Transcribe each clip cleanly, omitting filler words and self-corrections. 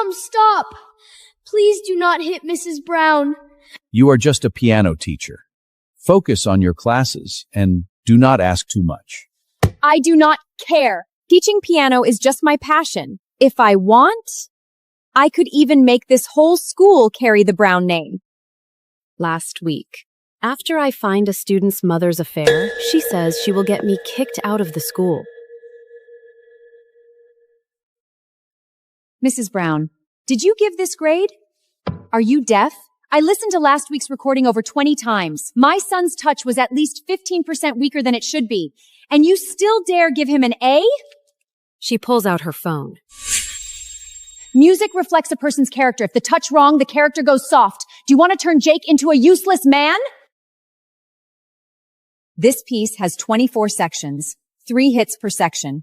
Mom, stop! Please do not hit Mrs. Brown. You are just a piano teacher. Focus on your classes and do not ask too much. I do not care. Teaching piano is just my passion. If I want, I could even make this whole school carry the Brown name. Last week, after I find a student's mother's affair, she says she will get me kicked out of the school. Mrs. Brown, did you give this grade? Are you deaf? I listened to last week's recording over 20 times. My son's touch was at least 15% weaker than it should be. And you still dare give him an A? She pulls out her phone. Music reflects a person's character. If the touch wrong, the character goes soft. Do you want to turn Jake into a useless man? This piece has 24 sections, 3 hits per section.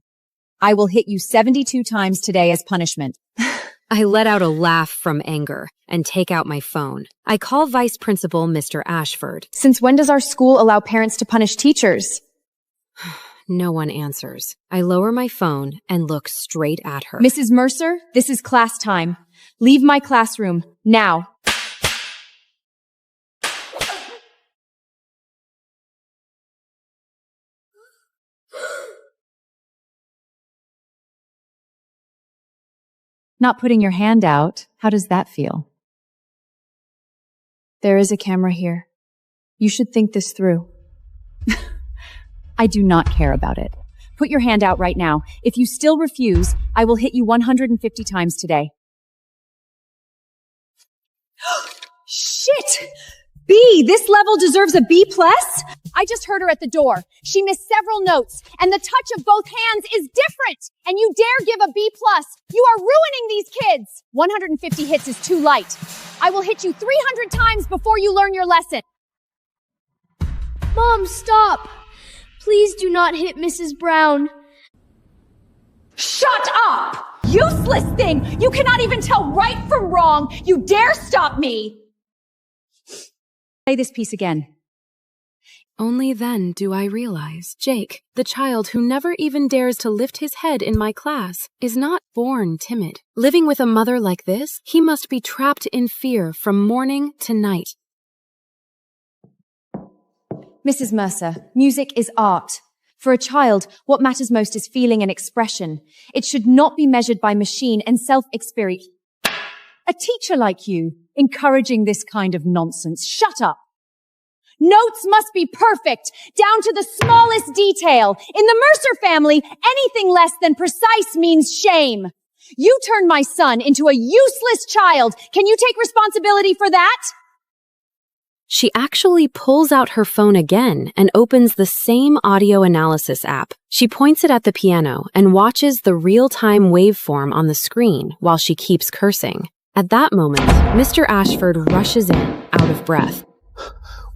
I will hit you 72 times today as punishment. I let out a laugh from anger and take out my phone. I call Vice Principal Mr. Ashford. Since when does our school allow parents to punish teachers? No one answers. I lower my phone and look straight at her. Mrs. Mercer, this is class time. Leave my classroom, now. Not putting your hand out, how does that feel? There is a camera here. You should think this through. I do not care about it. Put your hand out right now. If you still refuse, I will hit you 150 times today. Shit! B, this level deserves a B+? I just heard her at the door. She missed several notes, and the touch of both hands is different. And you dare give a B+. You are ruining these kids. 150 hits is too light. I will hit you 300 times before you learn your lesson. Mom, stop! Please do not hit Mrs. Brown. Shut up! Useless thing! You cannot even tell right from wrong! You dare stop me! Play this piece again. Only then do I realize Jake, the child who never even dares to lift his head in my class, is not born timid. Living with a mother like this, he must be trapped in fear from morning to night. Mrs. Mercer, music is art. For a child, what matters most is feeling and expression. It should not be measured by machine and self-experience. A teacher like you, encouraging this kind of nonsense. Shut up! Notes must be perfect, down to the smallest detail. In the Mercer family, anything less than precise means shame. You turned my son into a useless child. Can you take responsibility for that? She actually pulls out her phone again and opens the same audio analysis app. She points it at the piano and watches the real-time waveform on the screen while she keeps cursing. At that moment, Mr. Ashford rushes in, out of breath.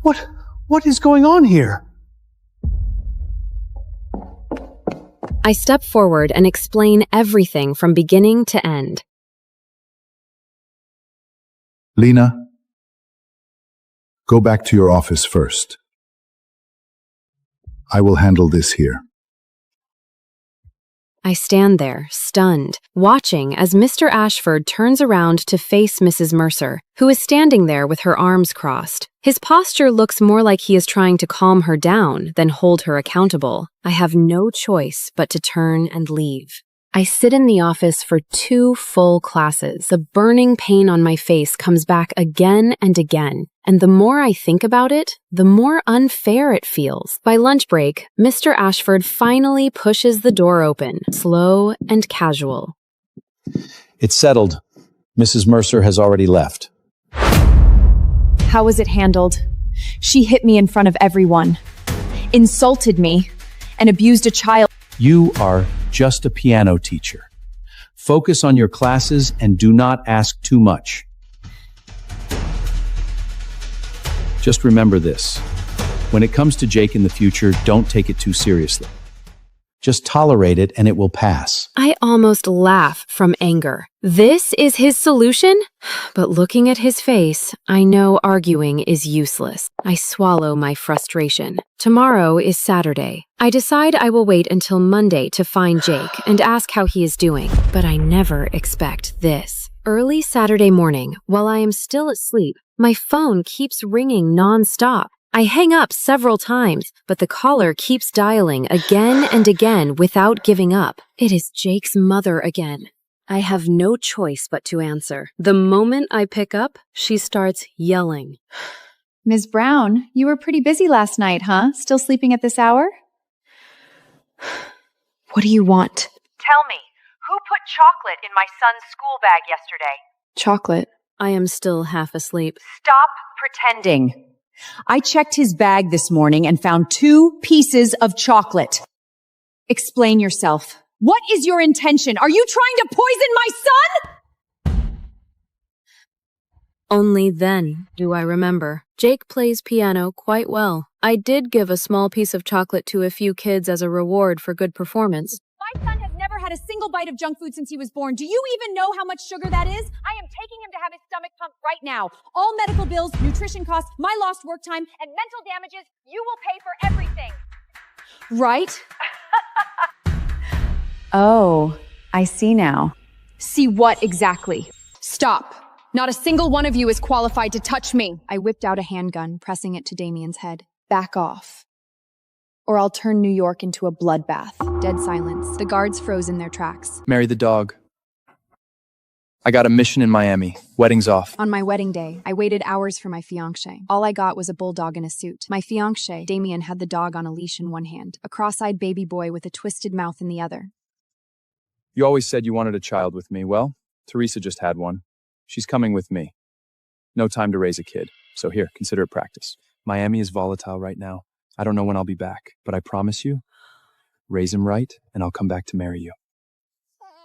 What is going on here? I step forward and explain everything from beginning to end. Lena, go back to your office first. I will handle this here. I stand there, stunned, watching as Mr. Ashford turns around to face Mrs. Mercer, who is standing there with her arms crossed. His posture looks more like he is trying to calm her down than hold her accountable. I have no choice but to turn and leave. I sit in the office for 2 full classes. The burning pain on my face comes back again and again. And the more I think about it, the more unfair it feels. By lunch break, Mr. Ashford finally pushes the door open, slow and casual. It's settled. Mrs. Mercer has already left. How was it handled? She hit me in front of everyone, insulted me, and abused a child. You are just a piano teacher. Focus on your classes and do not ask too much. Just remember this. When it comes to Jake in the future, don't take it too seriously. Just tolerate it and it will pass. I almost laugh from anger. This is his solution? But looking at his face, I know arguing is useless. I swallow my frustration. Tomorrow is Saturday. I decide I will wait until Monday to find Jake and ask how he is doing, but I never expect this. Early Saturday morning, while I am still asleep, my phone keeps ringing non-stop. I hang up several times, but the caller keeps dialing again and again without giving up. It is Jake's mother again. I have no choice but to answer. The moment I pick up, she starts yelling. Ms. Brown, you were pretty busy last night, huh? Still sleeping at this hour? What do you want? Tell me, who put chocolate in my son's school bag yesterday? Chocolate. I am still half asleep. Stop pretending. I checked his bag this morning and found 2 pieces of chocolate. Explain yourself. What is your intention? Are you trying to poison my son? Only then do I remember. Jake plays piano quite well. I did give a small piece of chocolate to a few kids as a reward for good performance. My son has never had a single bite of junk food since he was born. Do you even know how much sugar that is? I am taking him to have his stomach pumped right now. All medical bills, nutrition costs, my lost work time, And mental damages, you will pay for everything. right? Oh, I see now. See what exactly? Stop. Not a single one of you is qualified to touch me. I whipped out a handgun, pressing it to Damien's head. Back off. Or I'll turn New York into a bloodbath. Dead silence. The guards froze in their tracks. Marry the dog. I got a mission in Miami. Wedding's off. On my wedding day, I waited hours for my fiancé. All I got was a bulldog in a suit. My fiancé, Damien, had the dog on a leash in one hand, a cross-eyed baby boy with a twisted mouth in the other. You always said you wanted a child with me. Well, Teresa just had one. She's coming with me. No time to raise a kid. So here, consider it practice. Miami is volatile right now. I don't know when I'll be back, but I promise you, raise him right, and I'll come back to marry you.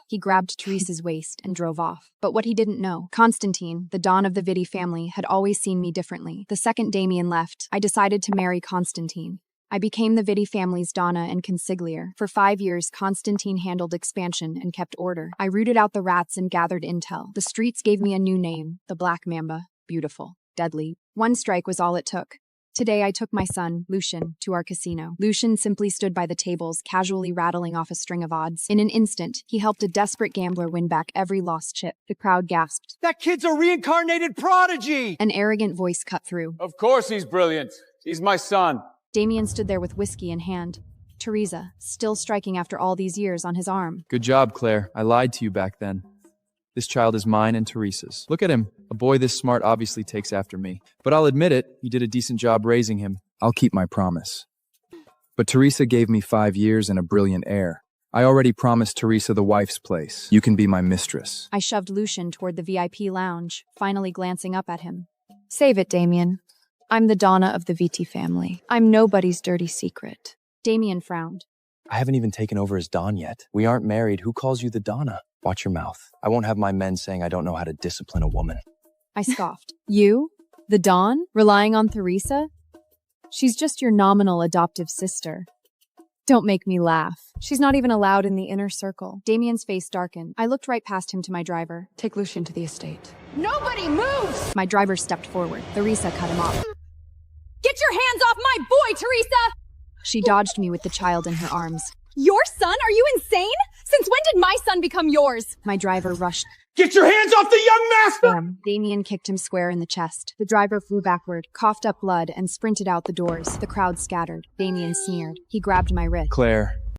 He grabbed Teresa's waist and drove off. But what he didn't know, Constantine, the Don of the Vitti family, had always seen me differently. The second Damien left, I decided to marry Constantine. I became the Vitti family's Donna and consigliere. For 5 years, Constantine handled expansion and kept order. I rooted out the rats and gathered intel. The streets gave me a new name, the Black Mamba. Beautiful, deadly. One strike was all it took. Today, I took my son, Lucian, to our casino. Lucian simply stood by the tables, casually rattling off a string of odds. In an instant, he helped a desperate gambler win back every lost chip. The crowd gasped. That kid's a reincarnated prodigy! An arrogant voice cut through. Of course he's brilliant. He's my son. Damien stood there with whiskey in hand. Teresa, still striking after all these years, on his arm. Good job, Claire. I lied to you back then. This child is mine and Teresa's. Look at him. A boy this smart obviously takes after me. But I'll admit it, you did a decent job raising him. I'll keep my promise. But Teresa gave me 5 years and a brilliant heir. I already promised Teresa the wife's place. You can be my mistress. I shoved Lucian toward the VIP lounge, finally glancing up at him. Save it, Damien. I'm the Donna of the Vitti family. I'm nobody's dirty secret. Damien frowned. I haven't even taken over as Don yet. We aren't married. Who calls you the Donna? Watch your mouth. I won't have my men saying I don't know how to discipline a woman. I scoffed. You? The Don? Relying on Teresa? She's just your nominal adoptive sister. Don't make me laugh. She's not even allowed in the inner circle. Damien's face darkened. I looked right past him to my driver. Take Lucian to the estate. Nobody moves! My driver stepped forward. Teresa cut him off. Get your hands off my boy, Teresa! She dodged me with the child in her arms. Your son? Are you insane? Since when did my son become yours? My driver rushed. Get your hands off the young master! Bam. Damien kicked him square in the chest. The driver flew backward, coughed up blood, and sprinted out the doors. The crowd scattered. Damien sneered. He grabbed my wrist. Claire,